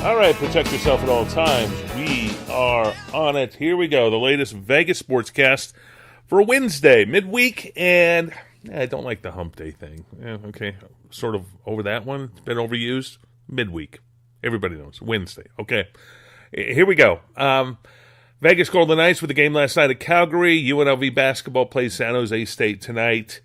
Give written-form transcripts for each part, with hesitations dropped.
All right, protect yourself at all times. We are on it. Here we go. The latest Vegas Sportscast for Wednesday, midweek, and I don't like the hump day thing. Okay, sort of over that one. It's been overused. Midweek. Everybody knows. Wednesday. Okay, here we go. Vegas Golden Knights with the game last night at Calgary. UNLV basketball plays San Jose State tonight.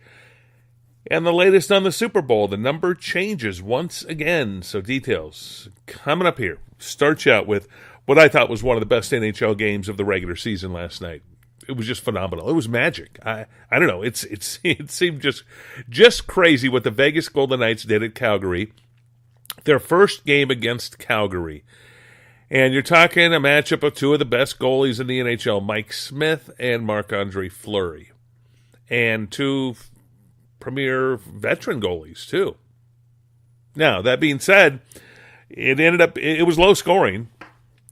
And the latest on the Super Bowl, the number changes once again. So details coming up here. Start you out with what I thought was one of the best NHL games of the regular season last night. It was just phenomenal. It was magic. I don't know. It seemed just crazy what the Vegas Golden Knights did at Calgary. Their first game against Calgary. And you're talking a matchup of two of the best goalies in the NHL, Mike Smith and Marc-Andre Fleury. And two premier veteran goalies, too. Now, that being said, it was low scoring.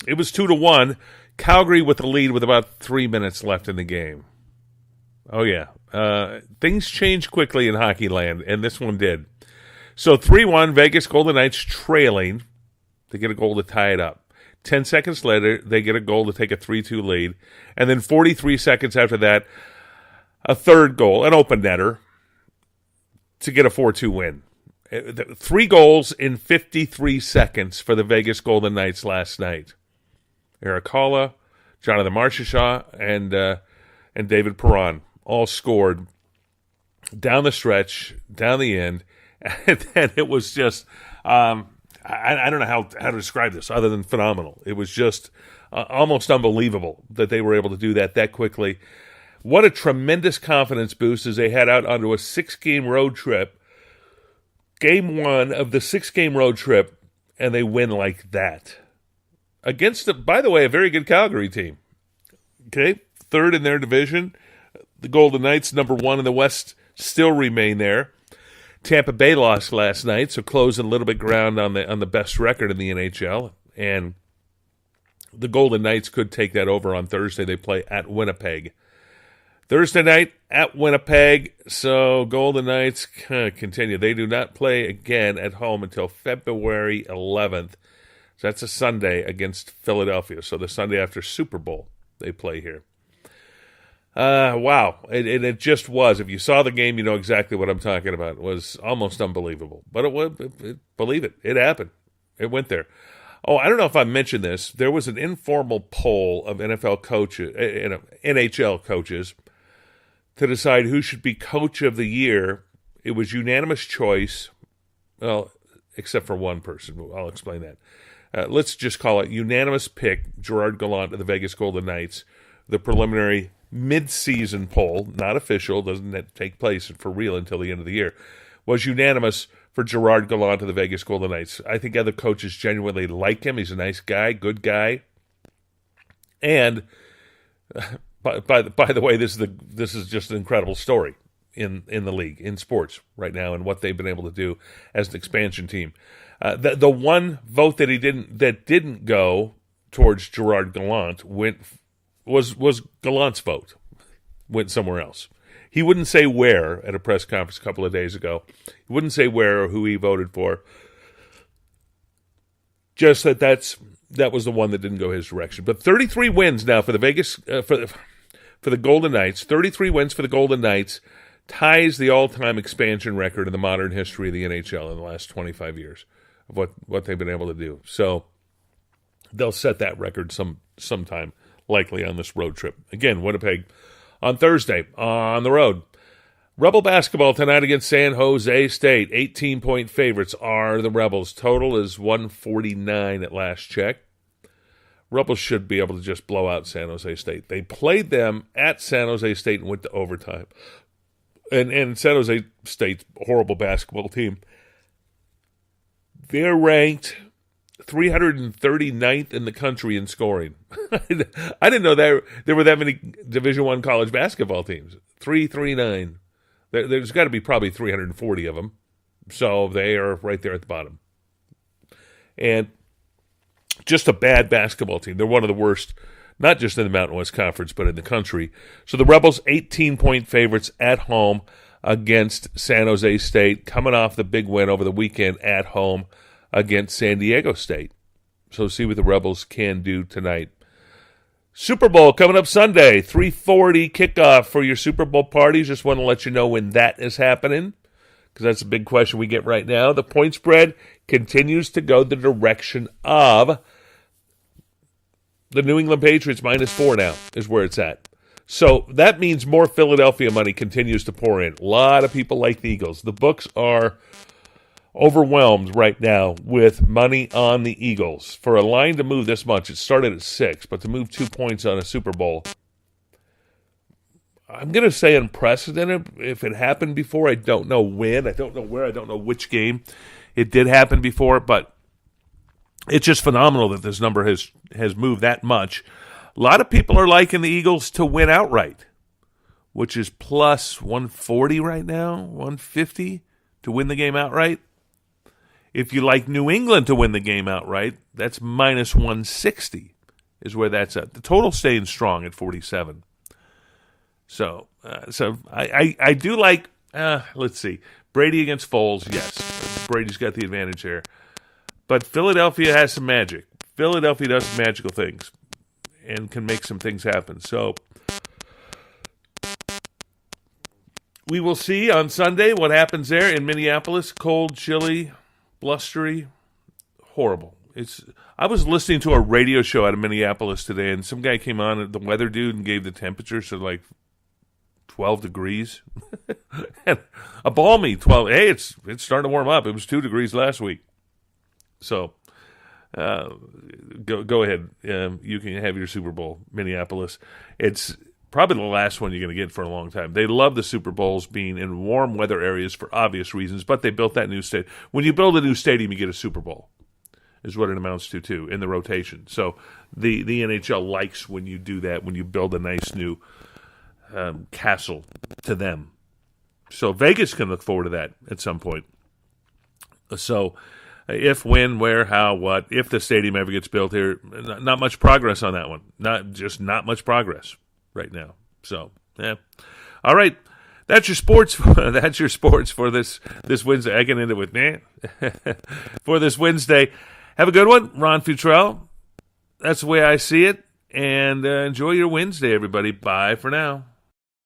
It was 2-1. Calgary with the lead with about 3 minutes left in the game. Oh, yeah. Things change quickly in hockey land, and this one did. So 3-1, Vegas Golden Knights trailing. They get a goal to tie it up. 10 seconds later, they get a goal to take a 3-2 lead. And then 43 seconds after that, a third goal, an open netter, to get a 4-2 win. 3 goals in 53 seconds for the Vegas Golden Knights last night. Eric Haula, Jonathan Marchessault, and David Perron all scored down the stretch, down the end, and then it was just I don't know how to describe this other than phenomenal. It was just almost unbelievable that they were able to do that quickly. What a tremendous confidence boost as they head out onto a 6-game road trip. Game 1 of the 6-game road trip, and they win like that. Against, by the way, a very good Calgary team. Okay, third in their division. The Golden Knights, number 1 in the West, still remain there. Tampa Bay lost last night, so closing a little bit ground on the best record in the NHL. And the Golden Knights could take that over on Thursday. They play at Winnipeg. Thursday night at Winnipeg, so Golden Knights continue. They do not play again at home until February 11th. So that's a Sunday against Philadelphia. So the Sunday after Super Bowl, they play here. Wow. It just was. If you saw the game, you know exactly what I'm talking about. It was almost unbelievable. But believe it, it happened. It went there. Oh, I don't know if I mentioned this. There was an informal poll of NFL coaches, NHL coaches, to decide who should be coach of the year. It was unanimous choice, well, except for one person. I'll explain that. Let's just call it unanimous pick, Gerard Gallant of the Vegas Golden Knights. The preliminary mid-season poll, not official, doesn't take place for real until the end of the year, was unanimous for Gerard Gallant of the Vegas Golden Knights. I think other coaches genuinely like him. He's a nice guy, good guy. And by the way, this is just an incredible story in the league, in sports right now, and what they've been able to do as an expansion team. The one vote that didn't go towards Gerard Gallant was Gallant's vote. Went somewhere else. He wouldn't say where at a press conference a couple of days ago. He wouldn't say where or who he voted for. Just that was the one that didn't go his direction. But 33 wins now for the Vegas for the Golden Knights. 33 wins for the Golden Knights ties the all-time expansion record in the modern history of the NHL in the last 25 years of what they've been able to do. So they'll set that record sometime, likely on this road trip. Again, Winnipeg on Thursday on the road. Rebel basketball tonight against San Jose State. 18-point favorites are the Rebels. Total is 149 at last check. Rebels should be able to just blow out San Jose State. They played them at San Jose State and went to overtime. And San Jose State's a horrible basketball team. They're ranked 339th in the country in scoring. I didn't know there were that many Division I college basketball teams. 339. There's got to be probably 340 of them. So they are right there at the bottom. And just a bad basketball team. They're one of the worst, not just in the Mountain West Conference, but in the country. So the Rebels, 18-point favorites at home against San Jose State, coming off the big win over the weekend at home against San Diego State. So see what the Rebels can do tonight. Super Bowl coming up Sunday, 3:40 kickoff for your Super Bowl parties. Just want to let you know when that is happening, because that's a big question we get right now. The point spread continues to go the direction of the New England Patriots -4 now is where it's at. So that means more Philadelphia money continues to pour in. A lot of people like the Eagles. The books are overwhelmed right now with money on the Eagles. For a line to move this much, it started at 6, but to move 2 points on a Super Bowl, I'm going to say unprecedented. If it happened before, I don't know when, I don't know where, I don't know which game it did happen before, but it's just phenomenal that this number has moved that much. A lot of people are liking the Eagles to win outright, which is plus 140 right now, 150 to win the game outright. If you like New England to win the game outright, that's minus 160 is where that's at. The total staying strong at 47. So I do like, let's see, Brady against Foles, yes. Brady's got the advantage here. But Philadelphia has some magic. Philadelphia does some magical things and can make some things happen. So we will see on Sunday what happens there in Minneapolis. Cold, chilly, blustery, horrible. I was listening to a radio show out of Minneapolis today, and some guy came on, the weather dude, and gave the temperature, so like 12 degrees. And a balmy 12. Hey, it's starting to warm up. It was 2 degrees last week. So go ahead. You can have your Super Bowl, Minneapolis. It's probably the last one you're going to get for a long time. They love the Super Bowls being in warm weather areas for obvious reasons, but they built that new stadium. When you build a new stadium, you get a Super Bowl, is what it amounts to, too, in the rotation. So the NHL likes when you do that, when you build a nice new castle to them. So Vegas can look forward to that at some point. So if, when, where, how, what, if the stadium ever gets built here, not much progress on that one. Not much progress right now. So, yeah. All right. That's your sports. That's your sports for this Wednesday. I can end it with for this Wednesday. Have a good one, Ron Futrell. That's the way I see it. And enjoy your Wednesday, everybody. Bye for now.